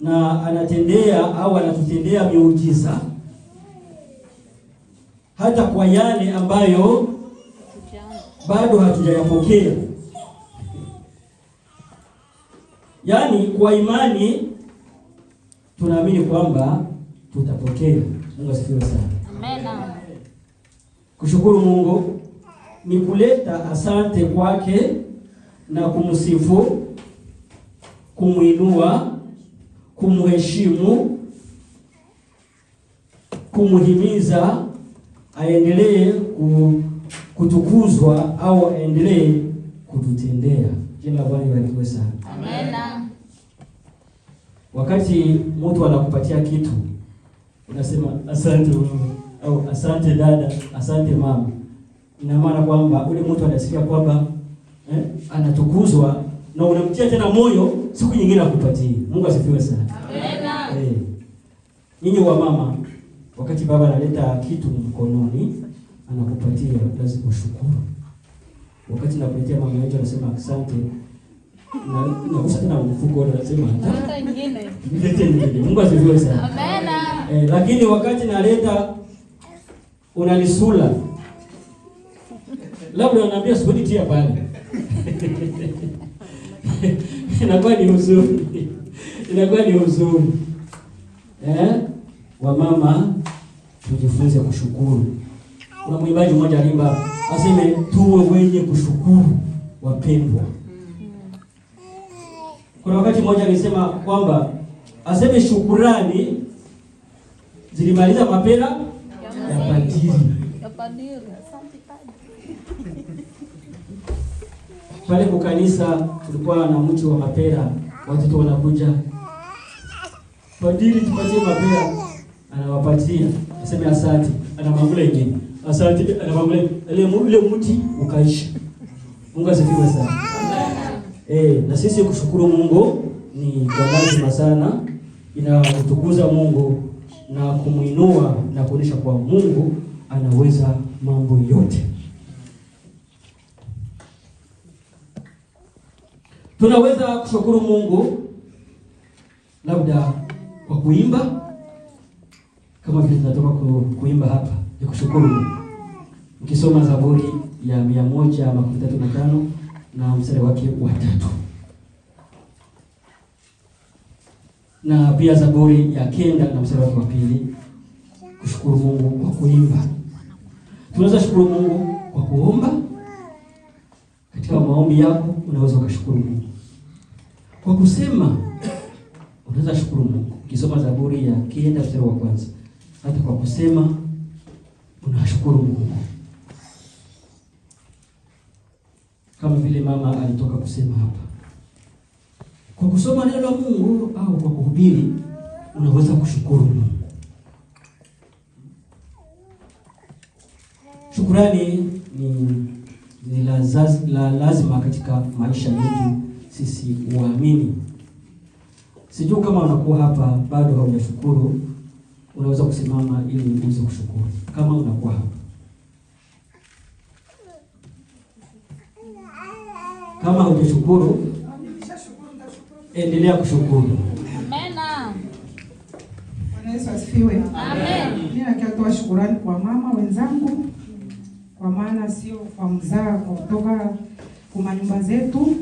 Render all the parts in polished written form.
na anatendea au anatutendea miujiza hata kwa yale ambayo bado hatujayapokea. Yaani kwa imani tunaamini kwamba tutapokea. Mungu asifiwe sana. Amen. Kushukuru Mungu ni kuleta asante kwake na kumsifu, kumuinua, kumheshimu, kumhimiza aendelee kutukuzwa au aendelee kututendea. Jina la Bwana libarikiwe sana. Amen. Wakati mtu anakupatia kitu, unasema asante mama, au asante dada, asante mama. Ina maana kwamba ule mtu anasikia kwamba anatukuzwa na unamtia tena moyo siku nyingine akupatie. Mungu asifiwe sana. Amen. Nyinyi wa mama, wakati baba analeta kitu mkononi anakupatia, lazima ushukuru. Wakati nakuletea mama yetu anasema asante, na kusa na mfuko anasema hata nyingine. Mungu asifiwe sana. Amen. Lakini wakati naleta unanisula, labda unaniambia sipodi tia pale. Inakuwa ni huzuni. Inakuwa ni huzuni. Wamama tujifunze kushukuru. Kuna mwimbaji mmoja alimba aseme tuwe wenye kushukuru wapendwa. Kuna wakati mmoja alisema kwamba aseme shukurani zilimaliza mapera ya padiri. Pale kwa kanisa tulikuwa na mti wa mapera, watoto wanakuja, padiri tupatie mapera, anawapatia, aseme asante, anamwambia ingine, asante, anamwambia ile mti ukaisha. Mungu asifiwe sana. Na sisi kushukuru Mungu ni kwa lazima sana, inakutukuza Mungu na kumuinua na kuonyesha kwa Mungu anaweza mambo yote. Tunaweza kushukuru Mungu labda kwa kuimba, kama vile tunatoka kuimba hapa, ni kushukuru Mungu. Ukisoma Zaburi ya 135 na mstari wake wa 3. Na pia Zaburi ya 9 na mstari wake wa 2, kushukuru Mungu kwa kuimba. Tunaweza shukuru Mungu kwa kuomba. Katika maombi yako unaweza kushukuru Mungu. Kwa kusema unaweza shukuru Mungu. Ukisoma Zaburi ya 9 mstari wa 1, hata kwa kusema unashukuru Mungu. Kama vile mama alitoka kusema hapa. Kwa kusoma neno la Mungu au kwa kuhubiri unaweza kushukuru Mungu. Shukrani ni lazima katika maisha yetu sisi waamini. Sijui kama unakuwa hapa bado haujashukuru, unaweza kusimama ili uweze kushukuru. Kama unakuwa hapa, kama hujashukuru, endelea kushukuru. Amen. Bwana Yesu asifiwe. Amen. Mimi nataka shukrani kwa mama wenzangu, kwa maana sio kwa mzaa kwa kutoka kwa nyumba zetu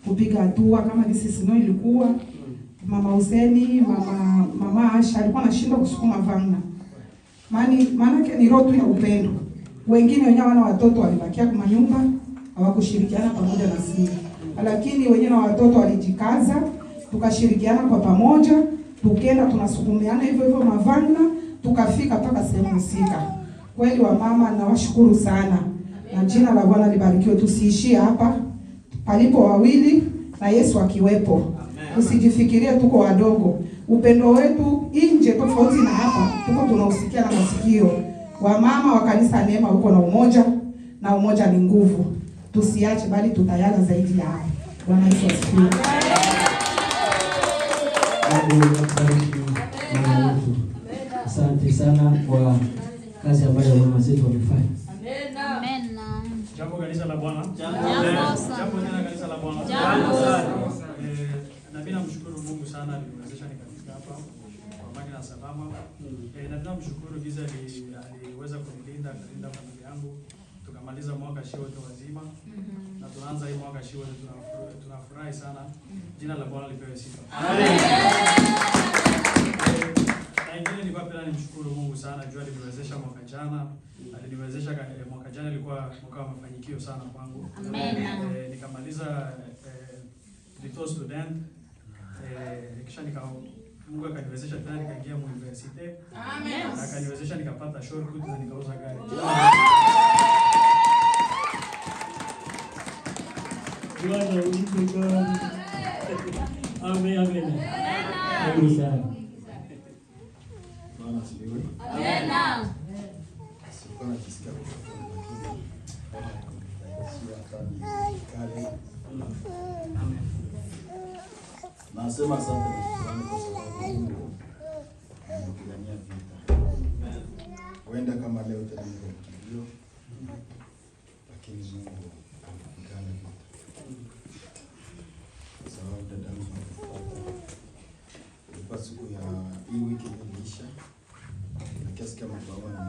kupiga hatua kama sisi sino ilikuwa mama Huseni, mama Asha alikuwa anashindwa kusukuma vanga. Maana ni roho ya upendo. Wengine wenyewe wana watoto walibakia kwa nyumba, hawakushirikiana pamoja na sisi. Lakini wenyewe na watoto walijikaza, tukashirikiana kwa pamoja, tukenda tunasukumiana hivyo hivyo mavanga, tukafika mpaka sehemu husika. Kweli wa mama nawashukuru sana. Na jina la Bwana libarikiwe. Tusiishie hapa. Palipo wawili na Yesu akiwepo. Usijifikirie tuko wadogo. Upendo wetu nje tofauti na hapa, tuko tunausikia na masikio. Wa mama wa kanisa Neema uko na umoja, na umoja ni nguvu. Tusiache bali tutayana zaidi ya hapo. Bwana Yesu asifiwe. Asante sana kwa kazi ambayo mama zetu wamefanya. Amen. Jambo kanisa la Bwana. Jambo tena kanisa la Bwana. Jambo. Na mimi namshukuru Mungu sana aliniwezesha nikafika hapa kwa amani na salama. Na tunamshukuru giza aliweza kunilinda, kulinda familia yangu. Tukamaliza mwaka shio wote wazima. Na tunaanza hii mwaka shio wote tunafurahi sana. Jina la Bwana lipewe sifa. Amen. Na ingine ni pia nimshukuru Mungu sana juu aliniwezesha mwaka jana. Aliniwezesha mwaka jana ilikuwa mwaka wa mafanikio sana kwangu. Amen. Nikamaliza Little student kisha Mungu akaniwezesha tena nikaingia university. Amen. Akaniwezesha nikapata shortcut na nikauza gari. Bwana ulipe. Amen, amen. Amen sana. Bwana asifiwe. Amen. Sikuwa najisikia lakini kale. Amen. Nasema asante kwa sababu Mungu anapigania vita. Huenda kama leo tena niko kilio, lakini Mungu anapigana vita. Kwa sababu dadangu ilikuwa siku ya hii wiki iliisha. Na kiasi kama baba na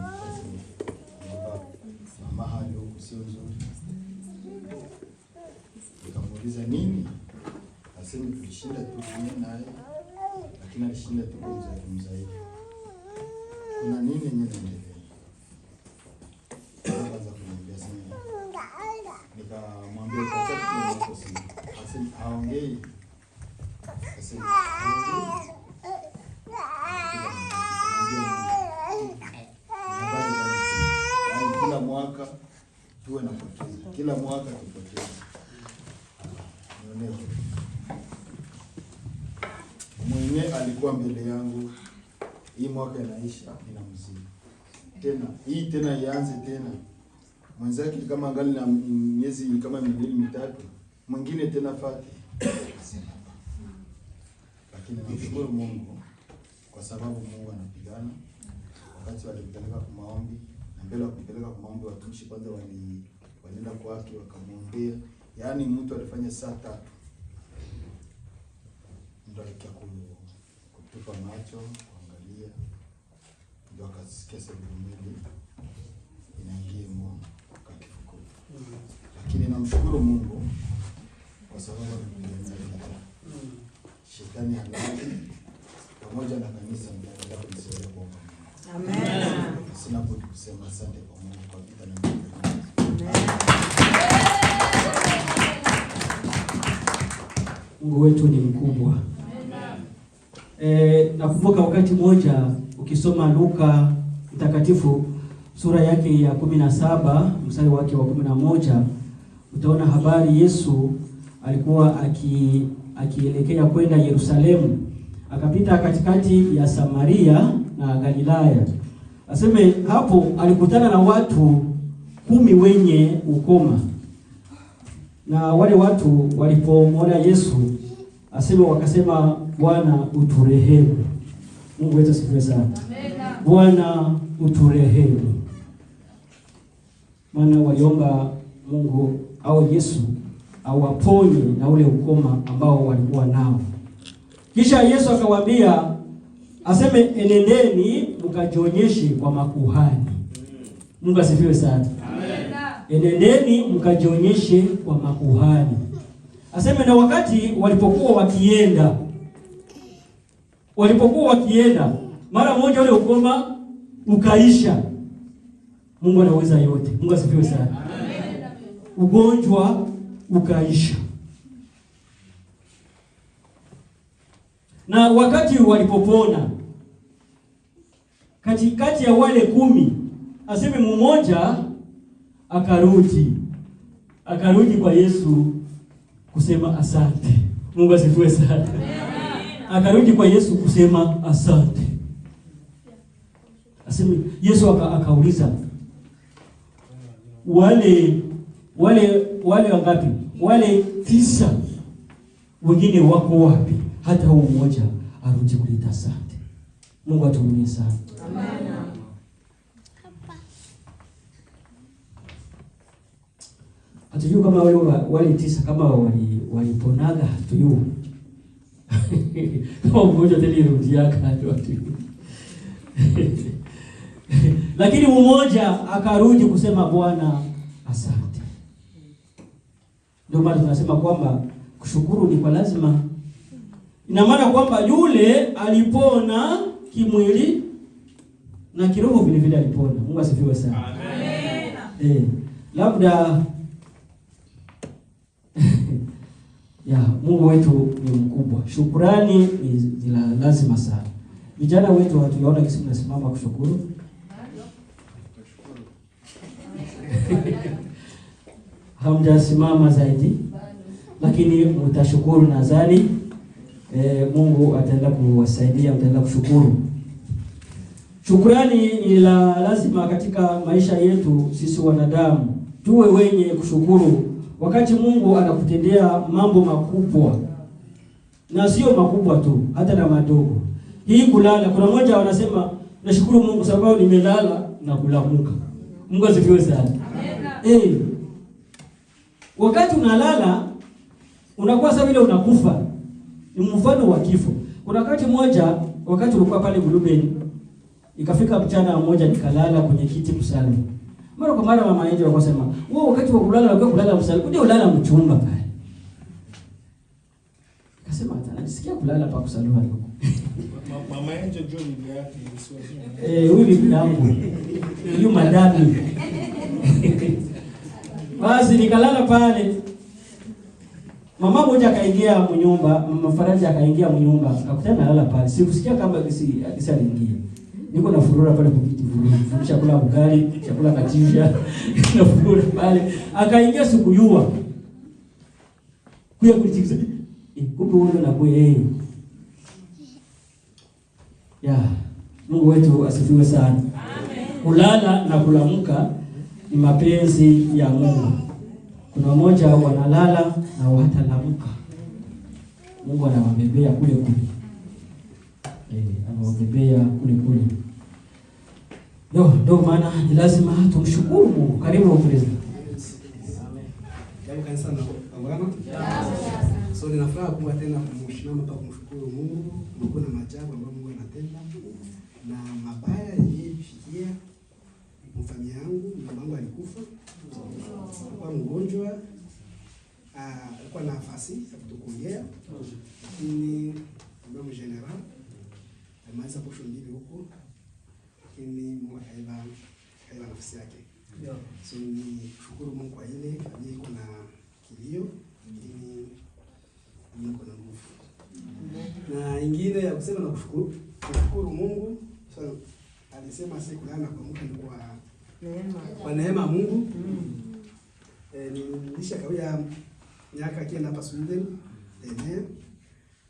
mama hali huku sio nzuri. Nikamuuliza nini? Asemi tulishinda tu naye, lakini alishinda tu kumzaidi. Kuna nini yenye inaendelea? Akaanza kuniambia sana. Nikamwambia kwa sababu tuko simu. Asemi haongei. Asemi kila mwaka tuwe na poteza. Kila mwaka tupoteze. Nioneo. Mwenye alikuwa mbele yangu, hii mwaka inaisha ina mzima. Tena, hii tena ianze tena. Mwenzake kama angali na miezi kama 2-3, mwingine tena fate. Lakini namshukuru Mungu kwa sababu Mungu anapigana. Wakati walipeleka kwa maombi, na mbele ya kupeleka kwa maombi watumishi kwanza walienda kwake wakamwombea. Yaani mtu alifanya saa 3. Ndio kutupa macho, kuangalia. Ndio akasikia mwili inaingia moyo kwa kifuko. Lakini namshukuru Mungu kwa sababu alipigania vita. Shetani halali pamoja na kanisa ndio kunisaidia kwa Mungu. Amen. Sina budi kusema asante kwa Mungu kwa vita na Mungu. Mungu wetu ni mkubwa. Nakumbuka wakati mmoja ukisoma Luka mtakatifu sura yake ya 17 mstari wake wa 11 utaona habari Yesu alikuwa akielekea kwenda Yerusalemu, akapita katikati ya Samaria na Galilaya. Aseme hapo alikutana na watu 10 wenye ukoma. Na wale watu walipomwona Yesu aseme wakasema, Bwana uturehemu. Mungu wetu asifiwe sana. Amen. Bwana uturehemu. Maana waliomba Mungu au Yesu awaponye na ule ukoma ambao walikuwa nao. Kisha Yesu akawaambia aseme enendeni mkajionyeshe kwa makuhani. Mungu asifiwe sana. Amen. Enendeni mkajionyeshe kwa makuhani. Aseme na wakati walipokuwa wakienda mara moja ule ukoma ukaisha. Mungu anaweza yote. Mungu asifiwe sana. Amen. Ugonjwa ukaisha. Na wakati walipopona, katikati ya wale 10 aseme mmoja akarudi kwa Yesu kusema asante. Mungu asifiwe sana. Akarudi kwa Yesu kusema asante. Aseme Yesu akauliza wale wangapi? Wale 9 wengine wako wapi? Hata huyo mmoja arudi kuleta asante. Mungu atumie sana. Amen. Hatujui kama wale 9 kama waliponaga hatujui. Kama mmoja tena irudia kando. Lakini mmoja akarudi kusema Bwana asante. Ndio maana tunasema kwamba kushukuru ni kwa lazima. Ina maana kwamba yule alipona kimwili na kiroho vile vile alipona. Mungu asifiwe sana. Amen. Labda ya Mungu wetu ni mkubwa. Shukrani ni lazima sana. Vijana wetu hatuyaona kisi tunasimama kushukuru. Hamjasimama zaidi. Lakini mtashukuru nadhani. Mungu ataenda kuwasaidia, mtaenda kushukuru. Shukrani ni lazima katika maisha yetu sisi wanadamu. Tuwe wenye kushukuru wakati Mungu anakutendea mambo makubwa. Na sio makubwa tu, hata na madogo. Hii kulala, kuna mmoja wanasema nashukuru Mungu sababu nimelala na kulamuka. Mungu asifiwe sana. Wakati unalala unakuwa sawa vile unakufa. Ni mfano wa kifo. Kuna wakati mmoja, wakati ulikuwa pale Gulubeni, ikafika mchana mmoja nikalala kwenye kiti kusali. Mara kwa mara mama yangu akasema, "Wewe wakati wa kulala unakuwa kulala kusali, uje ulala mchumba pale." Akasema, "Nasikia kulala pa kusali huko." Mama yangu John ni yake huyu bibi yangu. Huyu madami. Basi nikalala pale. Mama mmoja akaingia mnyumba, mama Faraja akaingia mnyumba, akakutana nalala pale. Sikusikia kama kisi aliingia. Niko na furura pale kwa kiti furura. Chakula ugali, chakula katisha, na furura pale. Akaingia sikuyua. Kuya kutikisa. Kumbe wewe na kwe ya Mungu wetu asifiwe sana. Amen. Kulala na kulamka ni mapenzi ya Mungu. Kuna mmoja wanalala na hawatalamka. Mungu anawabebea kule kule. Anawabebea kule kule. Ndio maana ni lazima tumshukuru Mungu. Karibu President. Amen. Jambo kanisa na Bwana. So nina furaha kubwa tena kumshukuru hapa kumshukuru Mungu. Mungu na maajabu ambayo Mungu anatenda na mabaya yaliyofikia mfamilia yangu. Mamangu alikufa. Alikuwa mgonjwa. Alikuwa na nafasi ya kutokuongea. Lakini mama general alimaliza posho mbili huko. Lakini Mungu akaiba nafasi yake. So ni shukuru Mungu kwa ile familia iko na kilio, lakini niko na nguvu. Na ingine ya kusema na kushukuru Mungu. So alisema siku lana kwa Mungu ni kwa neema Mungu. Nilisha kawia miaka kienda hapa Sweden.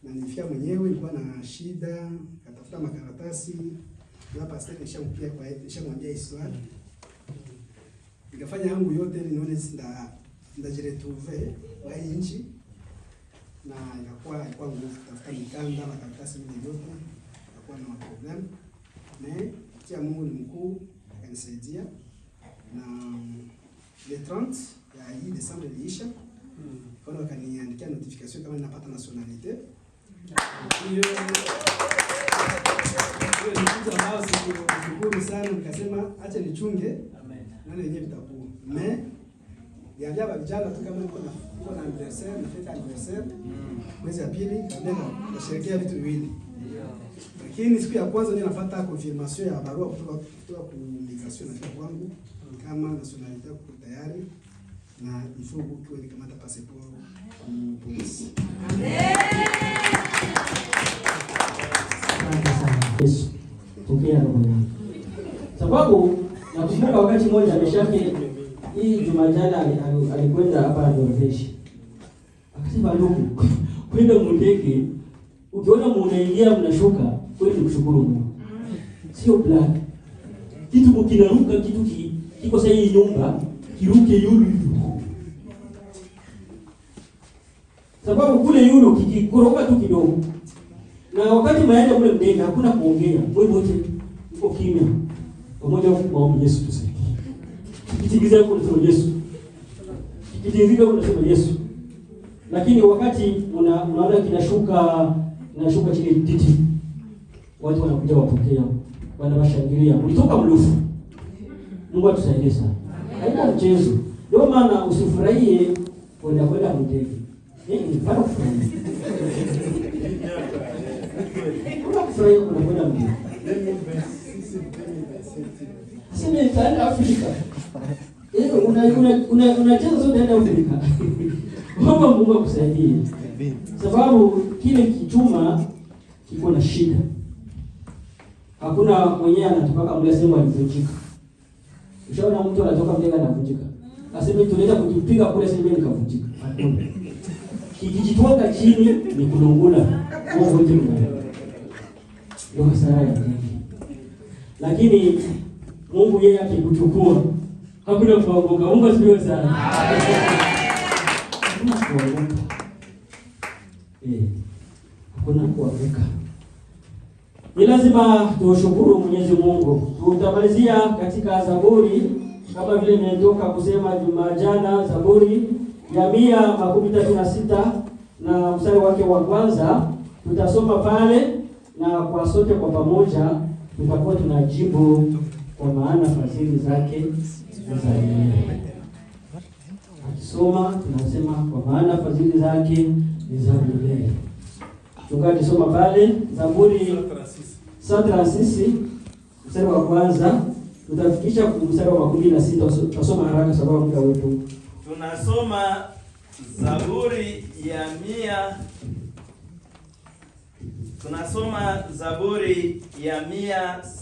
Na nilifia mwenyewe nilikuwa na shida, katafuta makaratasi. Na pastor nishamwambia Israel. Nikafanya yangu yote ili nione ndajiretrouver kwa hii nchi. Na ilikuwa nguvu kutafuta mikanda na karatasi mimi yote. Ilikuwa na problem. Mais tia Mungu ni mkuu, akanisaidia. Na le 30 ya hii Desemba iliisha. Kwa hiyo akaniandikia notification kama ninapata nationalite. Hiyo ni kitu ambacho sikuru sana, nikasema acha nichunge. Amen. Nani yenyewe vitakuwa. Mais niambia vijana tu kama niko na anniversaire, na fete anniversaire. Mwezi wa pili kabla nasherehekea vitu viwili. Lakini siku ya kwanza ndio nafuata confirmation ya barua kutoka ku migration na kwangu kama nationalite kwa tayari na ifo ukiwa ni kama passport polisi. Amen. Yesu. Tokea roho yangu. Sababu nakumbuka wakati mmoja ameshake hii Jumajana alikwenda hapa Norvege. Akasema ndugu, kwenda mundege ukiona munaingia mnashuka, kwenda kushukuru Mungu. Sio black. Kitu mkinaruka kitu kiko sasa hii nyumba, kiruke yulu. Sababu kule yulu kikikoroka tu kidogo. Na wakati maenda kule mdenge hakuna kuongea. Wewe wote uko kimya. Pamoja na maombi Yesu tusaidie. Kitingiza kwa neno Yesu. Kitingiza kwa neno Yesu. Lakini wakati unaona kinashuka inashuka chini titi. Watu wanakuja wapokea, wanawashangilia. Mlitoka mlufu. Mungu atusaidie sana. Haina mchezo. Ndio maana usifurahie kwenda mtegi. Para kufurahia. Unafurahia kwenda mtegi. Sema itaenda Afrika. Unacheza zote hadi Afrika. Mungu akusaidie. Sababu kile kichuma kiko na shida. Hakuna mwenyewe anatoka mle sema alivunjika. Ushaona mtu anatoka mle anavunjika. Aseme tunaenda kujipiga kule sema nikavunjika. Hakuna. Kikijitoka chini ni kulungula. Mungu wote mwenyewe. Ndio hasara ya dini. Lakini Mungu yeye akikuchukua hakuna kuogopa. Mungu asifiwe sana. Hakuna kuogopa. Hakuna kuogopa. Ni lazima tushukuru Mwenyezi Mungu. Tutamalizia katika Zaburi kama vile nimetoka kusema juma jana, Zaburi ya 136 na mstari wake wa kwanza. Tutasoma pale na kwa sote kwa pamoja tutakuwa tunajibu kwa maana fadhili zake za milele. Akisoma tunasema kwa maana fadhili zake ni za milele. Tukisoma pale Zaburi 36 mstari wa kwanza tutafikisha mstari wa 16. Tutasoma haraka sababu muda wetu. Tunasoma Zaburi ya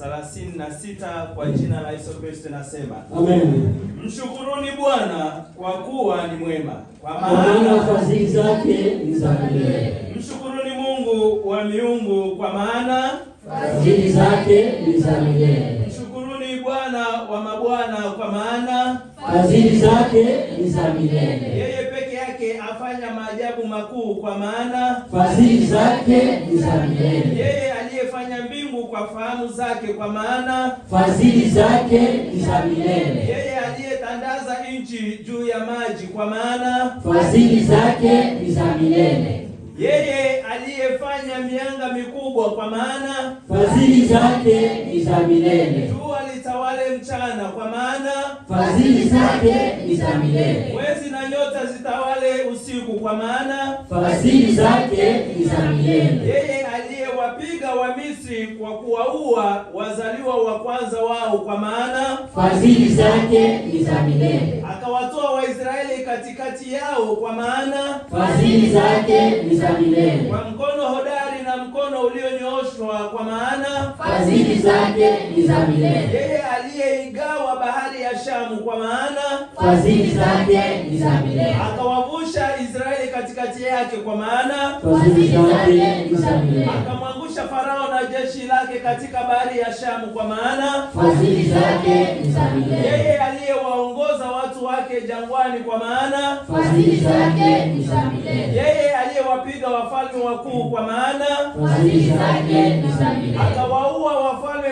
136 kwa jina la Yesu Kristo nasema. Amen. Mshukuruni Bwana kwa kuwa ni mwema, kwa maana fadhili zake ni za milele. Mshukuruni Mungu wa miungu kwa maana fadhili zake ni za milele. Mshukuruni Bwana wa mabwana kwa maana fadhili zake ni za milele. Yeye peke yake afanya maajabu makuu kwa maana fadhili zake ni za milele. Yeye aliyefanya mbingu kwa fahamu zake kwa maana fadhili zake ni za milele. Yeye aliyetandaza nchi juu ya maji kwa maana fadhili zake ni za milele. Yeye aliyefanya mianga mikubwa kwa maana fadhili zake ni za milele. Jua litawale mchana kwa maana fadhili zake ni za milele. Mwezi na nyota zitawale usiku kwa maana fadhili zake ni za milele. Yeye aliyewapiga wa Misri kwa kuwaua wazaliwa wa kwanza wao kwa maana fadhili zake ni za milele. Akawatoa Waisraeli katikati yao kwa maana fadhili zake ni za milele. Kwa mkono hodari na mkono ulionyooshwa kwa maana fadhili zake ni za milele. Yeye aliyeigawa bahari ya Shamu kwa maana fadhili zake ni za milele. Akawavusha Israeli katikati yake kwa maana fadhili zake ni za milele. Akamwangusha Farao na jeshi lake katika bahari ya Shamu kwa maana fadhili zake ni za milele. Yeye aliyewaongoza watu wake jangwani kwa maana fadhili zake ni za milele. Yeye aliyewapiga wafalme wakuu kwa maana fadhili zake ni za milele. Akawaua wafalme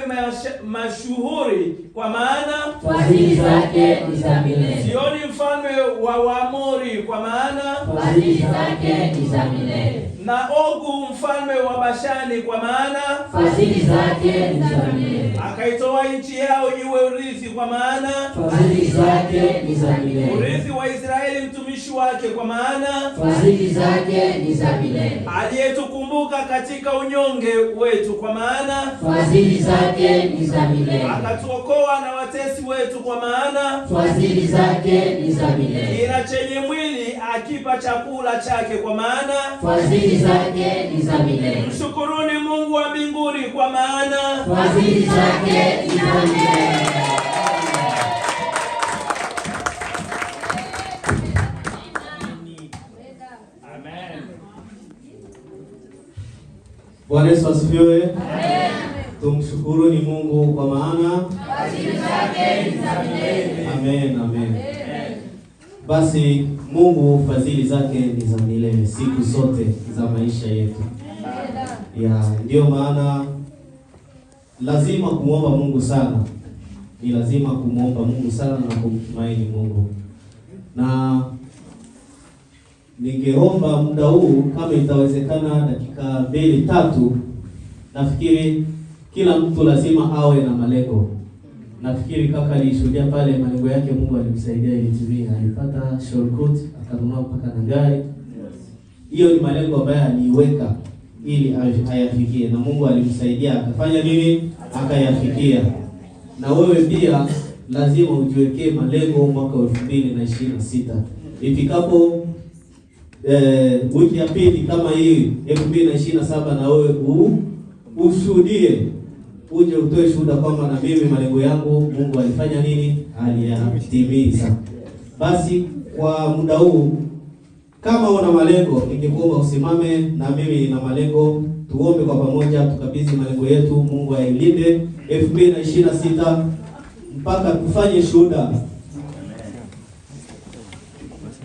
mashuhuri kwa maana fadhili zake ni za milele. Sioni mfalme wa Waamori kwa maana fadhili zake ni za milele. Na Ogu mfalme wa Bashani kwa maana fadhili zake ni za milele. Akaitoa nchi yao iwe urithi kwa maana fadhili zake ni za milele. Urithi wa Israeli mtumishi wake kwa maana fadhili zake ni za milele. Aliyetukumbuka katika unyonge wetu kwa maana fadhili zake ni za milele. Akatuokoa na watesi wetu kwa maana fadhili zake ni za milele. Kila chenye mwili akipa chakula chake kwa maana fadhili zake ni za milele. Mshukuruni Mungu wa mbinguni kwa maana fadhili zake ni za milele. Amen. Bwana Yesu asifiwe. Amen. Tumshukuru ni Mungu kwa maana fadhili zake ni za milele. Amen, amen. Basi Mungu fadhili zake ni za milele siku zote za maisha yetu. Ndio maana lazima kumwomba Mungu sana. Ni lazima kumwomba Mungu sana na kumtumaini Mungu. Na ningeomba muda huu kama itawezekana dakika 2-3. Nafikiri kila mtu lazima awe na malengo. Nafikiri kaka alishuhudia pale malengo yake, Mungu alimsaidia ilitimia. Alipata shortcut, akanunua mpaka na gari. Hiyo ni malengo ambayo aliweka ili ayafikie, na Mungu alimsaidia akafanya nini? Akayafikia. Na wewe pia lazima ujiwekee malengo mwaka 2026. Ifikapo wiki ya pili kama hii 2027, na wewe ushuhudie, uje utoe shuhuda kwamba na mimi malengo yangu Mungu alifanya nini? Aliyatimiza. Basi kwa muda huu, kama una malengo, ningekuomba usimame na mimi na malengo, tuombe kwa pamoja, tukabidhi malengo yetu. Mungu ailinde 2026 mpaka tufanye shuhuda.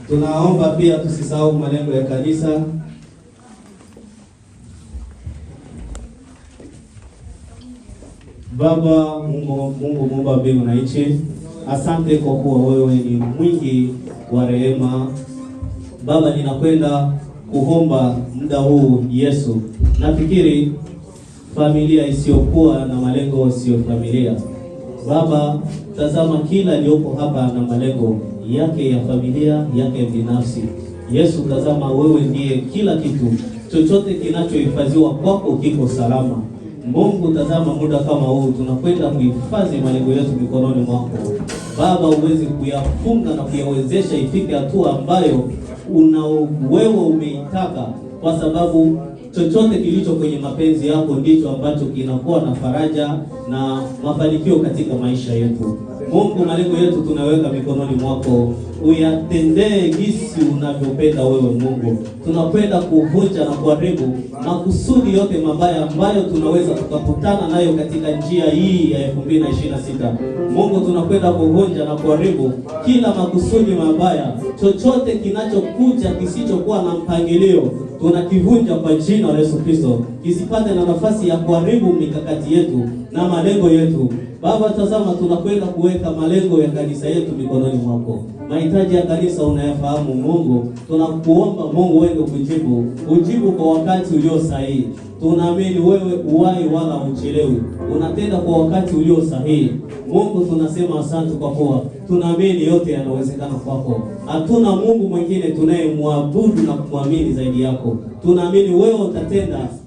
Tunaomba pia tusisahau malengo ya kanisa. Baba Mungu Muumba mbingu na nchi, asante kwa kuwa wewe ni mwingi wa rehema. Baba, ninakwenda kuomba muda huu Yesu. Nafikiri familia isiyokuwa na malengo sio familia. Baba, tazama kila aliyopo hapa na malengo yake ya familia, yake binafsi. Yesu, tazama wewe ndiye kila kitu. Chochote kinachohifadhiwa kwako kiko salama. Mungu, tazama muda kama huu tunakwenda kuhifadhi malengo yetu mikononi mwako. Baba, uweze kuyafunga na kuyawezesha ifike hatua ambayo wewe umeitaka, kwa sababu chochote kilicho kwenye mapenzi yako ndicho ambacho kinakuwa na faraja na mafanikio katika maisha yetu. Mungu, malengo yetu tunaweka mikononi mwako, uyatendee jinsi unavyopenda wewe Mungu. Tunakwenda kuvunja na kuharibu makusudi yote mabaya ambayo tunaweza tukakutana nayo katika njia hii ya 2026. Mungu, tunakwenda kuvunja na kuharibu kila makusudi mabaya. Chochote kinachokuja kisichokuwa na mpangilio, tunakivunja kwa jina la Yesu Kristo, kisipate na nafasi ya kuharibu mikakati yetu na malengo yetu. Baba, tazama tunakwenda kuweka malengo ya kanisa yetu mikononi mwako. Mahitaji ya kanisa unayafahamu Mungu. Tunakuomba Mungu wewe ujibu kwa wakati ulio sahihi. Tunaamini wewe uwai wala uchelewi. Unatenda kwa wakati ulio sahihi. Mungu, tunasema asante kwa kuwa tunaamini yote yanawezekana kwako. Hatuna Mungu mwingine tunayemwabudu na kumwamini zaidi yako. Tunaamini wewe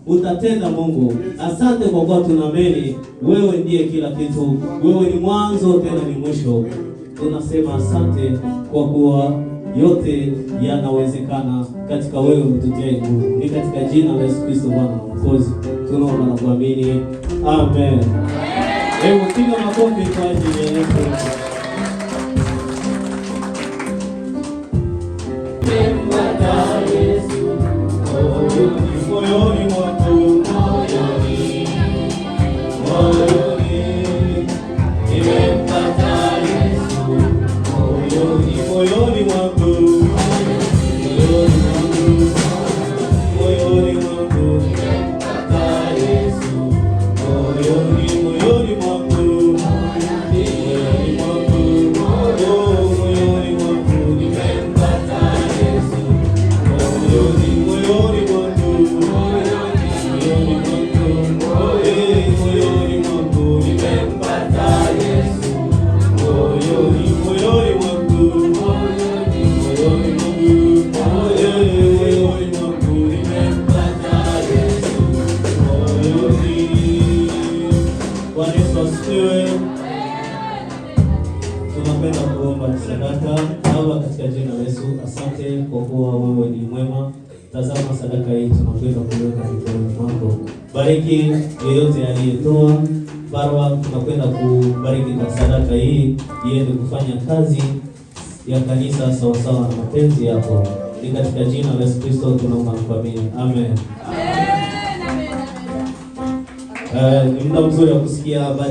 utatenda Mungu. Asante kwa kuwa tunaamini wewe ndiye kila kitu. Wewe ni mwanzo tena ni mwisho. Tunasema asante kwa kuwa yote yanawezekana katika wewe mtutiaye nguvu. Ni katika jina la Yesu Kristo Bwana Mwokozi tunaomba na kuamini. Amen. Hebu piga makofi kwa ajili ya Yesu. Moyoni mwangu, nimempata Yesu. Moyoni mwangu, moyoni mwangu, nimempata Yesu. Moyoni mwangu, moyoni mwangu, moyoni mwangu, nimempata Yesu. Moyoni mwangu, tunapenda kuomba sadaka. Baba, katika jina la Yesu, asante kwa kuwa wewe ni mwema. Tazama sadaka hii tunakwenda kuweka mikononi mwako. Bariki yeyote aliyetoa. Baba, tunakwenda kubariki kwa sadaka hii iende kufanya kazi ya kanisa sawa sawa na mapenzi yako. Ni katika jina la Yesu Kristo tunaomba na kuamini. Amen. Ni muda mzuri wa kusikia habari.